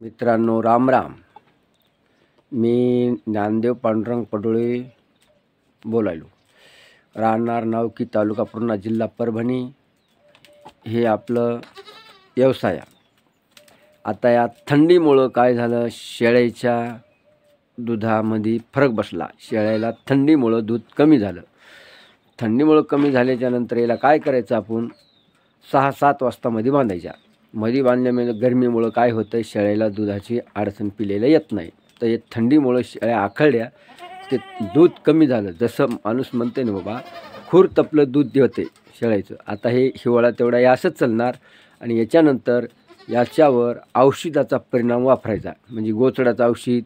मित्रांनो, राम राम. मी ज्ञानदेव पांडुरंग पडोळे बोलायलो. राहणार नावकी, तालुका पूर्णा, जिल्हा परभणी. हे आपलं व्यवसाय. आता या थंडीमुळं काय झालं, शेळ्याच्या दुधामध्ये फरक बसला. शेळ्याला थंडीमुळं दूध कमी झालं. थंडीमुळं कमी झाल्याच्या नंतर याला काय करायचं, आपण 6-7 वाजता मध्ये बांधायच्या. मध्ये बांधल्यामुळे गरमीमुळं काय होतं, शेळ्याला दुधाची अडचण पिलेला येत नाही. तर हे थंडीमुळं शेळ्या आखळल्या, ते दूध कमी झालं. जसं माणूस म्हणते ना, बाबा खूर तपलं दूध देते शेळ्याचं. आता हे हिवाळा तेवढा हे असंच चालणार. आणि याच्यानंतर याच्यावर औषधाचा परिणाम वापरायचा, म्हणजे गोचडाचं औषध,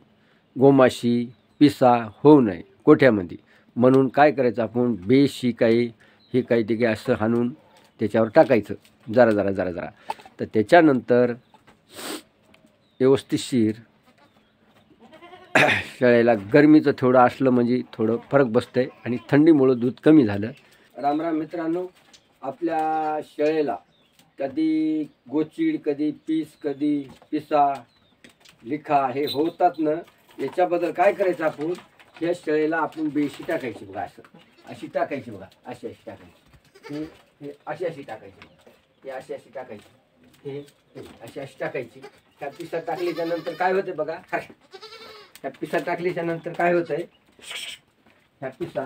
गोमाशी, पिसा होऊ नये कोठ्यामध्ये. म्हणून काय करायचं, आपण बेशी काही हे काही ते असं हाणून त्याच्यावर टाकायचं जरा जरा जरा जरा. तर त्याच्यानंतर व्यवस्थितशीर शेळ्याला गरमीचं थोडं असलं म्हणजे थोडं फरक बसतंय आणि थंडीमुळं दूध कमी झालं. राम राम मित्रांनो. आपल्या शेळ्याला कधी गोचीड, कधी पीस, कधी पिसा, लिखा हे होतात ना, याच्याबद्दल काय करायचं, आपण या शेळ्याला आपण बेशी टाकायची बघा. अशी टाकायची बघा, अशी टाकायची. हे अशी टाकायची, हे अशी टाकायची, हे अशी टाकायची. ह्या पिसा टाकल्याच्या नंतर काय होते बघा, ह्या पिसा टाकल्याच्या नंतर काय होतंय, ह्या पिसा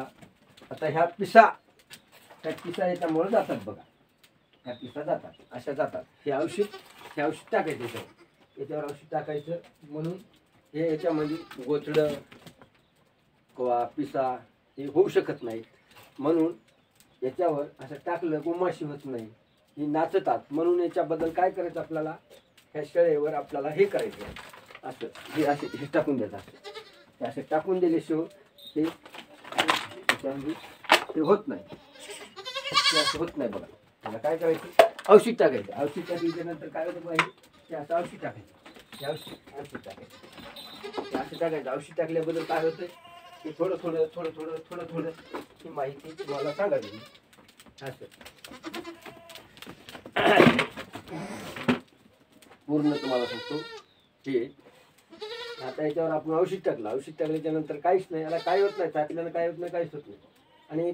आता ह्या पिसा याच्यामुळे जातात बघा. ह्या पिसा जातात, अशा जातात. हे औषध टाकायचं याच्यावर औषध टाकायचं. म्हणून हे याच्यामध्ये गोचडं किंवा पिसा हे होऊ शकत नाही. म्हणून याच्यावर असं टाकलं गोमाशी होत नाही, ही नाचतात. म्हणून याच्याबद्दल काय करायचं, आपल्याला ह्या शेळेवर आपल्याला हे करायचं, असं हे टाकून द्यायचं. असं टाकून दिल्याशिवाय ते त्याच्यामध्ये ते होत नाही, असं होत नाही बघा. त्याला काय करायचं, औषध टाकायचं. औषध टाकल्याच्या नंतर काय होतं बघा, हे असं औषध टाकायचं. हे औषध टाकायचं, असं टाकायचं. औषध टाकल्याबद्दल काय होतं, ते थोडं थोडं थोडं थोडं थोडं थोडं ही माहिती तुम्हाला सांगायची. असं पूर्ण तुम्हाला सांगतो. हे आता याच्यावर आपण औषध टाकलं. औषध टाकल्याच्या नंतर काहीच नाही, याला काय होत नाही, टाकल्यानं काय होत नाही, काहीच होत नाही. आणि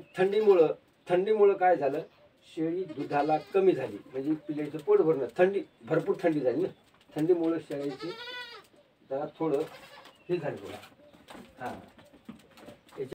थंडीमुळं काय झालं, शेळी दुधाला कमी झाली, म्हणजे पिल्याचं पोट भरणं. भरपूर थंडी झाली ना, थंडीमुळं शेळीची जरा थोडं हे झालं बघा. हां.